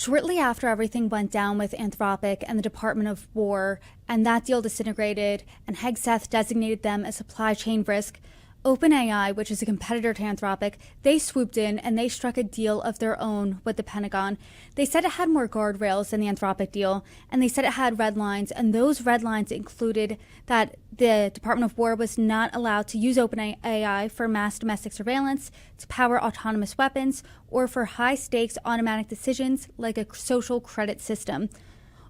shortly after everything went down with Anthropic and the Department of War, and that deal disintegrated, and Hegseth designated them a supply chain risk, OpenAI, which is a competitor to Anthropic, they swooped in and they struck a deal of their own with the Pentagon. They said it had more guardrails than the Anthropic deal, and they said it had red lines, and those red lines included that the Department of War was not allowed to use OpenAI for mass domestic surveillance, to power autonomous weapons, or for high-stakes automatic decisions like a social credit system.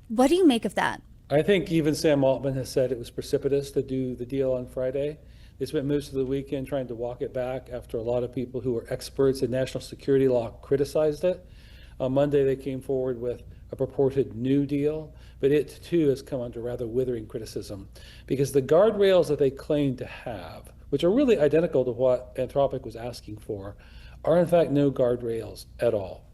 What do you make of that? I think even Sam Altman has said it was precipitous to do the deal on Friday. They spent most of the weekend trying to walk it back after a lot of people who were experts in national security law criticized it. On Monday, they came forward with a purported new deal, but it too has come under rather withering criticism because the guardrails that they claim to have, which are really identical to what Anthropic was asking for, are in fact no guardrails at all.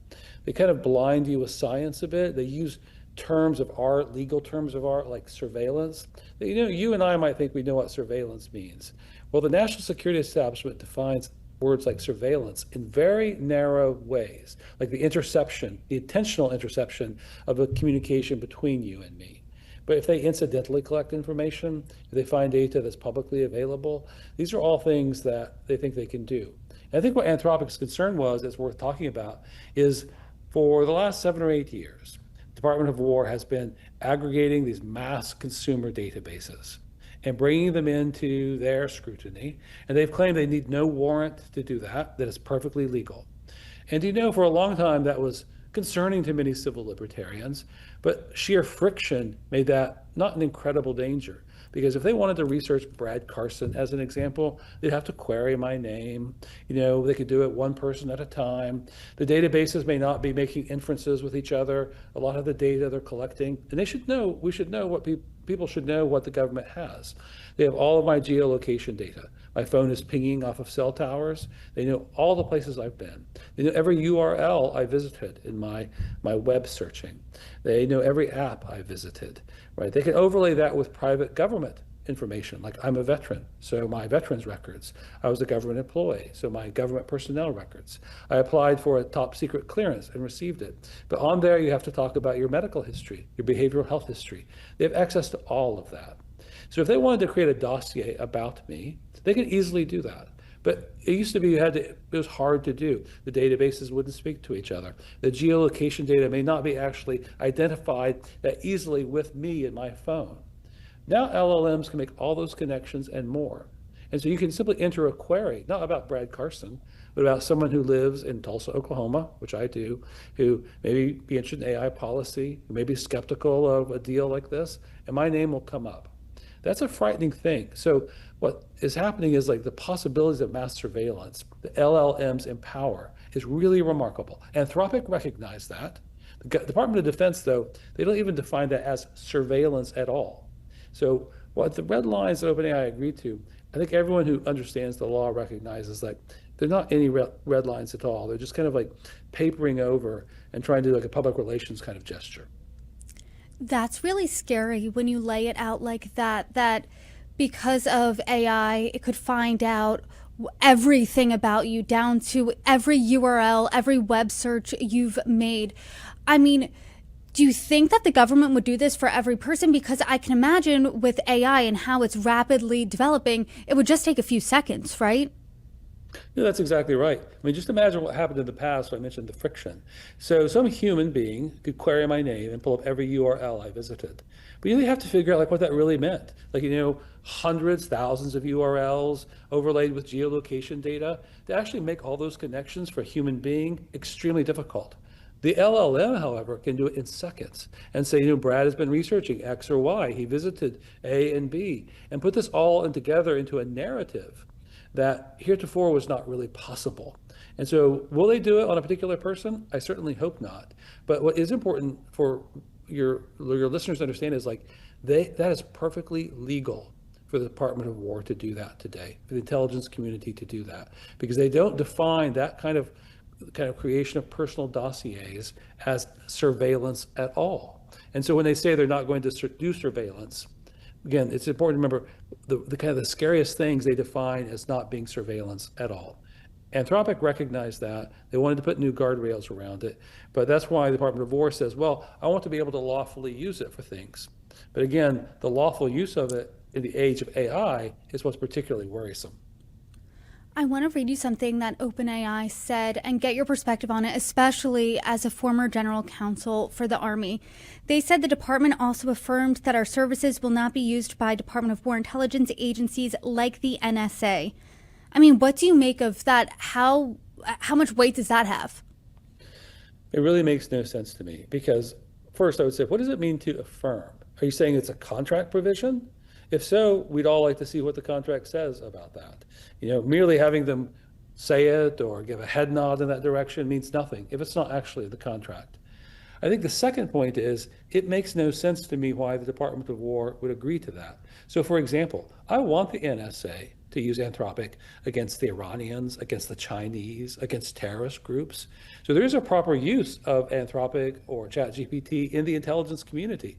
They kind of blind you with science a bit. They use terms of art, legal terms of art, like surveillance. You and I might think we know what surveillance means. Well, the national security establishment defines words like surveillance in very narrow ways, like the interception, the intentional interception of a communication between you and me. But if they incidentally collect information, if they find data that's publicly available, these are all things that they think they can do. And I think what Anthropic's concern was, that's worth talking about, is for the last 7 or 8 years, Department of War has been aggregating these mass consumer databases and bringing them into their scrutiny. And they've claimed they need no warrant to do that, that it's perfectly legal. And for a long time that was concerning to many civil libertarians, but sheer friction made that not an incredible danger. Because if they wanted to research Brad Carson, as an example, they'd have to query my name. They could do it one person at a time. The databases may not be making inferences with each other. A lot of the data they're collecting, and we should know what people should know what the government has. They have all of my geolocation data. My phone is pinging off of cell towers. They know all the places I've been. They know every URL I visited in my web searching. They know every app I visited, right? They can overlay that with private government information, like I'm a veteran, so my veterans records. I was a government employee, so my government personnel records. I applied for a top secret clearance and received it. But on there, you have to talk about your medical history, your behavioral health history. They have access to all of that. So if they wanted to create a dossier about me, they could easily do that. But it used to be it was hard to do. The databases wouldn't speak to each other. The geolocation data may not be actually identified that easily with me in my phone. Now LLMs can make all those connections and more. And so you can simply enter a query, not about Brad Carson, but about someone who lives in Tulsa, Oklahoma, which I do, who maybe be interested in AI policy, who may be skeptical of a deal like this, and my name will come up. That's a frightening thing. So what is happening is like the possibilities of mass surveillance, the LLMs empower, is really remarkable. Anthropic recognized that. The Department of Defense, though, they don't even define that as surveillance at all. So what the red lines that OpenAI agreed to, I think everyone who understands the law recognizes that they're not any red lines at all. They're just kind of like papering over and trying to do like a public relations kind of gesture. That's really scary when you lay it out like that because of AI, it could find out everything about you down to every URL, every web search you've made. I mean, do you think that the government would do this for every person? Because I can imagine with AI and how it's rapidly developing, it would just take a few seconds, right? Yeah, that's exactly right. I mean, just imagine what happened in the past when I mentioned the friction. So some human being could query my name and pull up every URL I visited. But you really have to figure out like what that really meant. Like, hundreds, thousands of URLs overlaid with geolocation data. To actually make all those connections for a human being, extremely difficult. The LLM, however, can do it in seconds and say, Brad has been researching X or Y. He visited A and B and put this all together into a narrative that heretofore was not really possible. And so will they do it on a particular person? I certainly hope not. But what is important for your listeners to understand is like that is perfectly legal for the Department of War to do that today, for the intelligence community to do that, because they don't define that kind of creation of personal dossiers as surveillance at all. And so when they say they're not going to do surveillance, again, it's important to remember the kind of the scariest things they define as not being surveillance at all. Anthropic recognized that. They wanted to put new guardrails around it. But that's why the Department of War says, well, I want to be able to lawfully use it for things. But again, the lawful use of it in the age of AI is what's particularly worrisome. I want to read you something that OpenAI said and get your perspective on it, especially as a former general counsel for the Army. They said the department also affirmed that our services will not be used by Department of War intelligence agencies like the NSA. I mean, what do you make of that? How much weight does that have? It really makes no sense to me because first I would say, what does it mean to affirm? Are you saying it's a contract provision? If so, we'd all like to see what the contract says about that. Merely having them say it or give a head nod in that direction means nothing if it's not actually the contract. I think the second point is it makes no sense to me why the Department of War would agree to that. So for example, I want the NSA to use Anthropic against the Iranians, against the Chinese, against terrorist groups. So there is a proper use of Anthropic or ChatGPT in the intelligence community.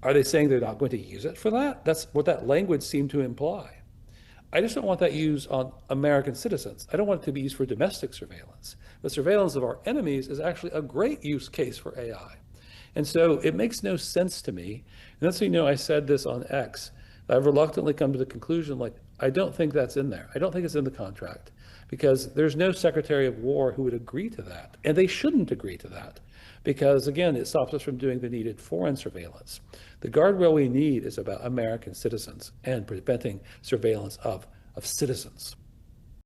Are they saying they're not going to use it for that? That's what that language seemed to imply. I just don't want that used on American citizens. I don't want it to be used for domestic surveillance. The surveillance of our enemies is actually a great use case for AI. And so it makes no sense to me. And that's, I said this on X. I've reluctantly come to the conclusion, I don't think that's in there. I don't think it's in the contract because there's no Secretary of War who would agree to that. And they shouldn't agree to that because, again, it stops us from doing the needed foreign surveillance. The guardrail we need is about American citizens and preventing surveillance of citizens.